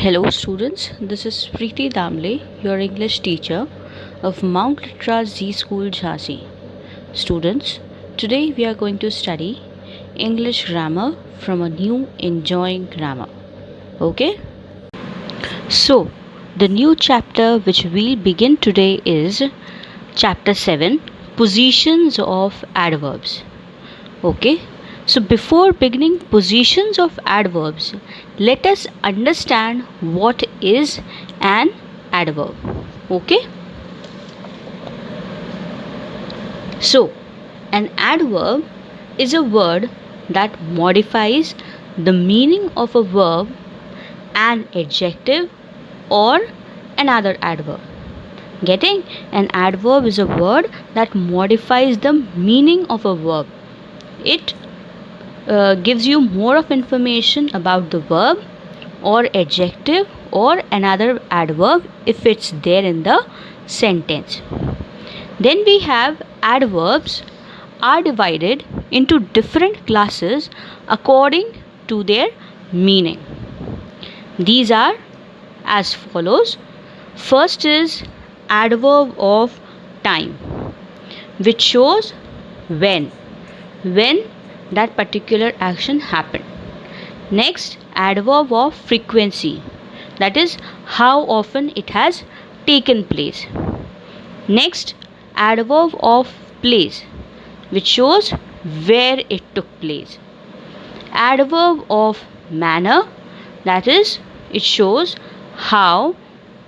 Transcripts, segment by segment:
Hello students, this is Preeti Damle, your English teacher of Mount Litra Z School Jhansi. Students, today we are going to study English grammar from a new enjoying grammar. Okay? So, the new chapter which we'll begin today is chapter 7, Positions of Adverbs. Okay? So before beginning positions of adverbs, let us understand what is an adverb. Okay? So an adverb is a word that modifies the meaning of a verb, an adjective, or another adverb. Getting? An adverb is a word that modifies the meaning of a verb. It gives you more of information about the verb or adjective or another adverb if it's there in the sentence. Then we have adverbs are divided into different classes according to their meaning. These are as follows. First is adverb of time, which shows when that particular action happened. Next, adverb of frequency, that is how often it has taken place. Next, adverb of place, which shows where it took place. Adverb of manner, that is it shows how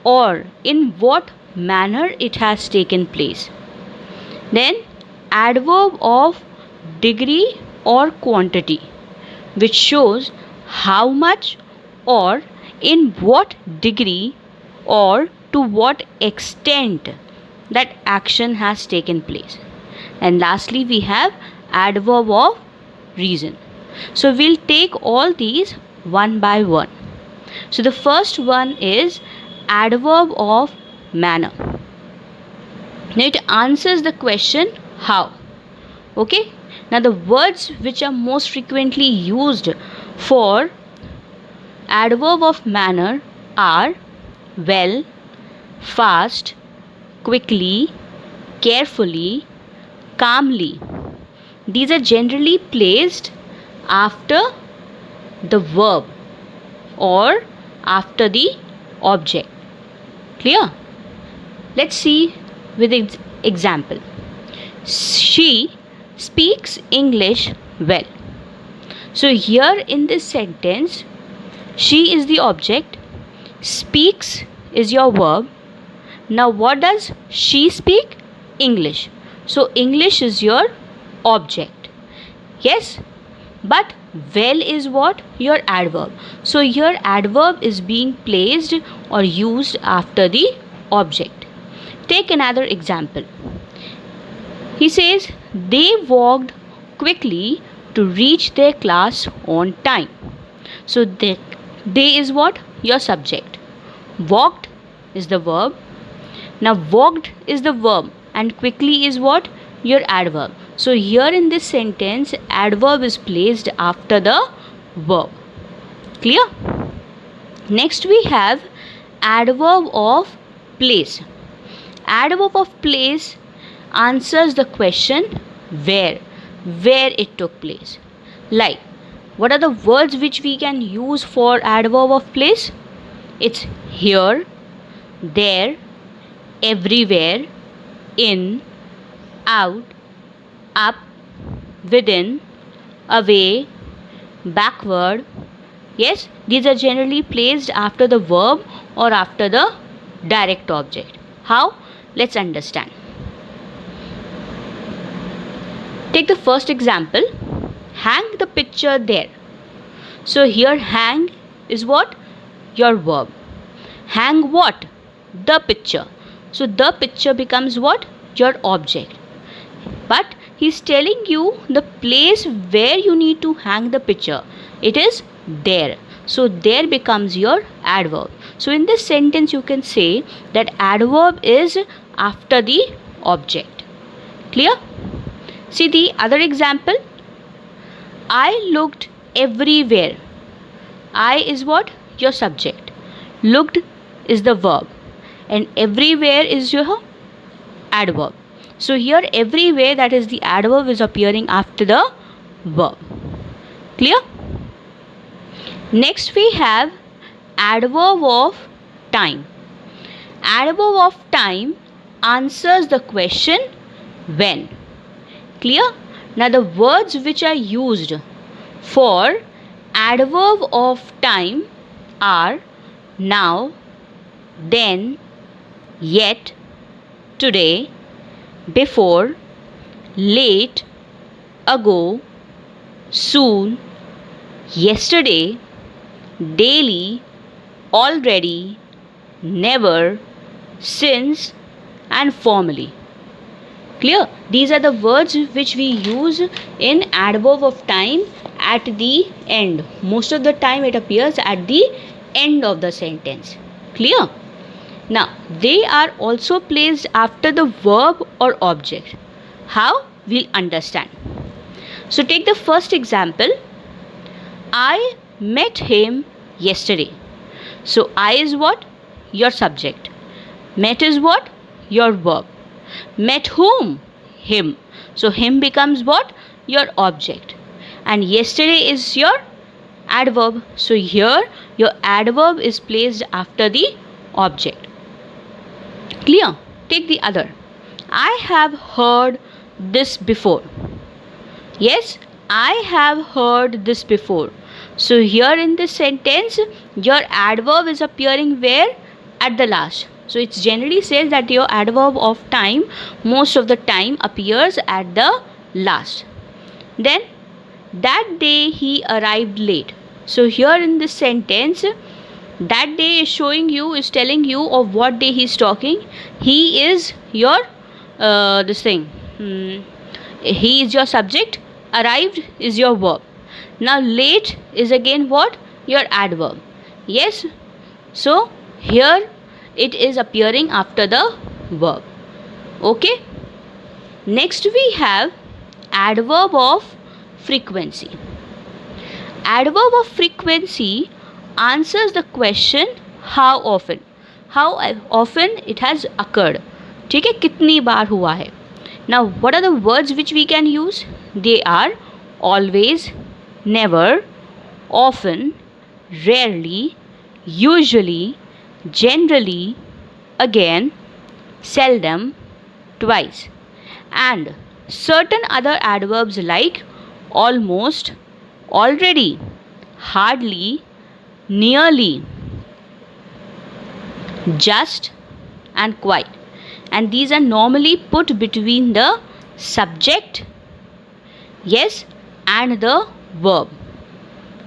or in what manner it has taken place. Then adverb of degree or quantity, which shows how much or in what degree or to what extent that action has taken place. And lastly, we have adverb of reason. So we'll take all these one by one. So the first one is adverb of manner. Now it answers the question how. Okay? Now the words which are most frequently used for adverb of manner are well, fast, quickly, carefully, calmly. These are generally placed after the verb or after the object. Clear? Let's see with example. She speaks English well. So here in this sentence, she is the object, speaks is your verb. Now what does she speak? English. So English is your object. Yes? But well is what? Your adverb. So your adverb is being placed or used after the object. Take another example. He says they walked quickly to reach their class on time. So they is what? Your subject. Walked is the verb. Now walked is the verb and quickly is what? Your adverb. So here in this sentence, adverb is placed after the verb. Clear? Next we have adverb of place. Adverb of place answers the question where it took place. Like, what are the words which we can use for adverb of place? It's here, there, everywhere, in, out, up, within, away, backward. Yes, these are generally placed after the verb or after the direct object. How? Let's understand. Take the first example. Hang the picture there. So here hang is what? Your verb. Hang what? The picture. So the picture becomes what? Your object. But he's telling you the place where you need to hang the picture. It is there. So there becomes your adverb. So in this sentence you can say that adverb is after the object. Clear? See the other example. I looked everywhere. I is what? Your subject. looked is the verb, and everywhere is your adverb. So here everywhere, that is the adverb, is appearing after the verb. Clear? Next we have adverb of time. Adverb of time answers the question when. Clear? Now the words which are used for adverb of time are now, then, yet, today, before, late, ago, soon, yesterday, daily, already, never, since, and formally. Clear? These are the words which we use in adverb of time at the end. Most of the time it appears at the end of the sentence. Clear? Now, they are also placed after the verb or object. How? We'll understand. So take the first example. I met him yesterday. So I is what? Your subject. Met is what? Your verb. Met whom? Him. So him becomes what? Your object. And yesterday is your adverb. So here your adverb is placed after the object. Clear? Take the other. I have heard this before. Yes, I have heard this before. So here in this sentence, your adverb is appearing where? At the last. So it generally says that your adverb of time most of the time appears at the last. Then, that day he arrived late. So here in this sentence, that day is showing you, is telling you of what day he is talking. He is your he is your subject. Arrived is your verb. Now late is again what? Your adverb. Yes. So here it is appearing after the verb. Okay. Next we have adverb of frequency. Adverb of frequency answers the question how often. How often it has occurred. ठीक है, कितनी बार हुआ है. Now what are the words which we can use? They are always, never, often, rarely, usually, generally, again, seldom, twice, and certain other adverbs like almost, already, hardly, nearly, just, and quite. And these are normally put between the subject, yes, and the verb.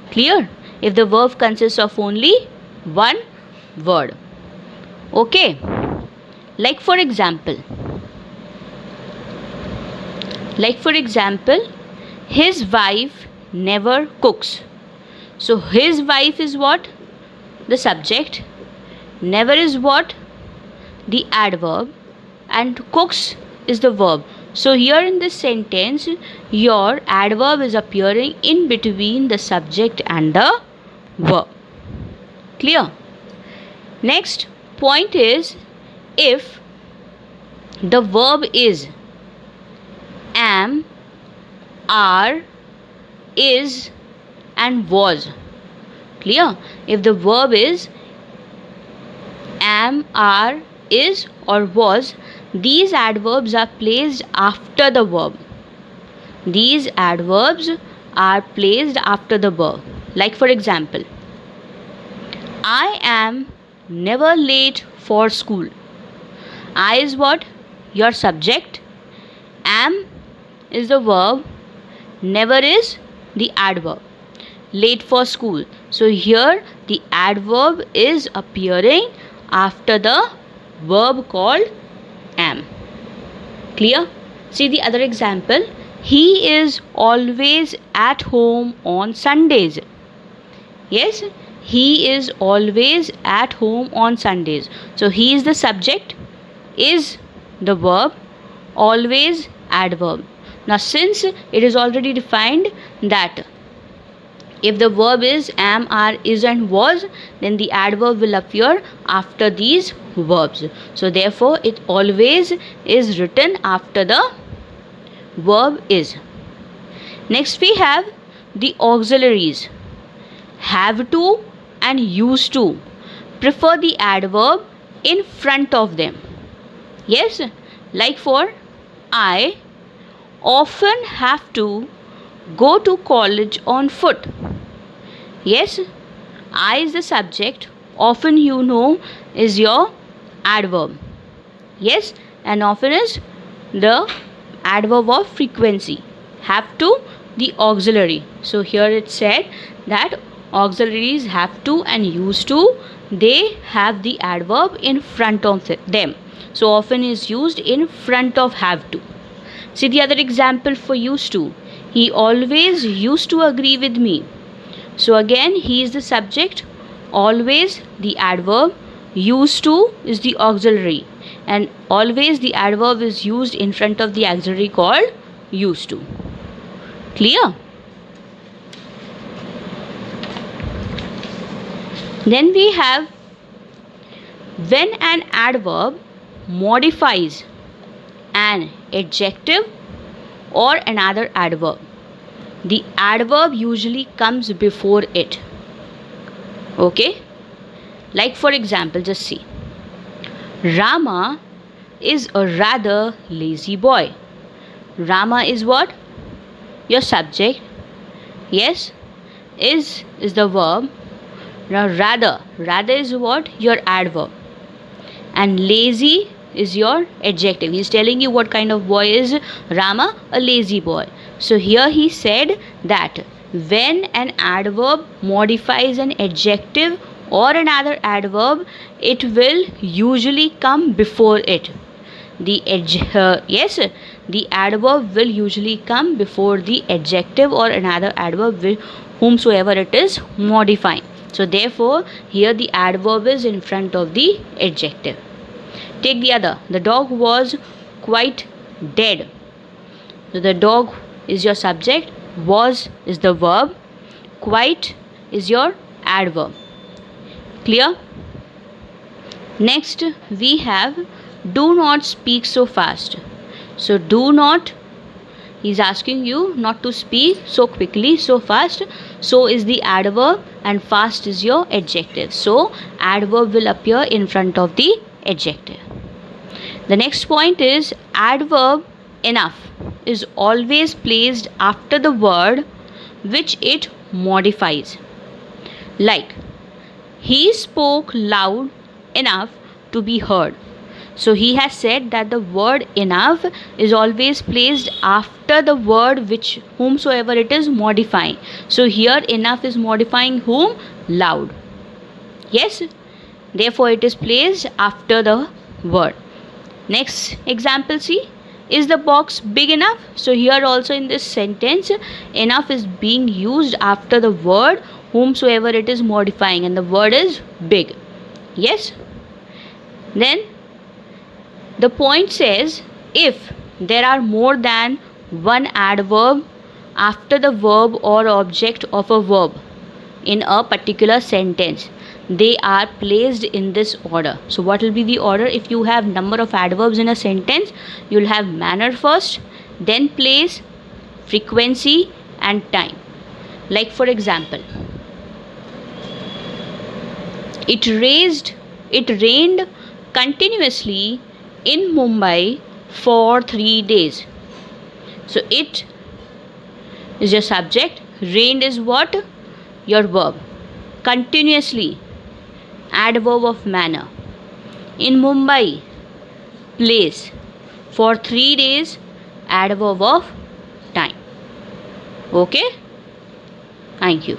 Clear? If the verb consists of only one word. Okay. Like for example, his wife never cooks. So his wife is what? The subject. Never is what? The adverb. And cooks is the verb. So here in this sentence, your adverb is appearing in between the subject and the verb. Clear? Next point is, if the verb is am, are, is, and was. Clear? If the verb is am, are, is, or was, these adverbs are placed after the verb. These adverbs are placed after the verb. Like for example, I am never late for school. I is what? Your subject. Am is the verb. Never is the adverb. Late for school. So here the adverb is appearing after the verb called am. Clear? See the other example. He is always at home on Sundays. Yes, he is always at home on Sundays. So he is the subject, is the verb, always adverb. Now since it is already defined that If the verb is am, are, is and was, then the adverb will appear after these verbs. So therefore it always is written after the verb is. Next we have the auxiliaries. Have to and used to prefer the adverb in front of them. Yes, like for I often have to go to college on foot. Yes, I is the subject, often you know is your adverb. Yes, and often is the adverb of frequency. Have to the auxiliary. So here it said that auxiliaries have to and used to, they have the adverb in front of them. So often is used in front of have to. See the other example for used to. He always used to agree with me. So again he is the subject, always the adverb, used to is the auxiliary, and always the adverb is used in front of the auxiliary called used to. Clear? Then we have when an adverb modifies an adjective or another adverb, the adverb usually comes before it. Okay? Like for example, just see. Rama is a rather lazy boy. Rama is what? Your subject. Yes? Is the verb. Now rather is what? Your adverb. And lazy is your adjective. He is telling you what kind of boy is Rama, a lazy boy. So here he said that when an adverb modifies an adjective or another adverb, it will usually come before it. The adverb will usually come before the adjective or another adverb whomsoever it is modifying. So therefore here the adverb is in front of the adjective. Take the other. The dog was quite dead. So the dog is your subject, was is the verb, quite is your adverb. Clear? Next we have do not speak so fast. So do not, he is asking you not to speak so quickly, so fast. So is the adverb and fast is your adjective. So adverb will appear in front of the adjective. The next point is adverb enough is always placed after the word which it modifies. Like, he spoke loud enough to be heard. So he has said that the word enough is always placed after the word which whomsoever it is modifying. So here enough is modifying whom? Loud. Yes? Therefore it is placed after the word. Next example, see. Is the box big enough? So here also in this sentence, enough is being used after the word whomsoever it is modifying, and the word is big. Yes? Then the point says if there are more than one adverb after the verb or object of a verb in a particular sentence, they are placed in this order. So what will be the order? If you have number of adverbs in a sentence, you will have manner first, then place, frequency and time. Like for example, it rained continuously in Mumbai for 3 days. So it is your subject, rained is what? Your verb. Continuously, adverb of manner. In Mumbai, place. For 3 days, adverb of time. Okay? Thank you.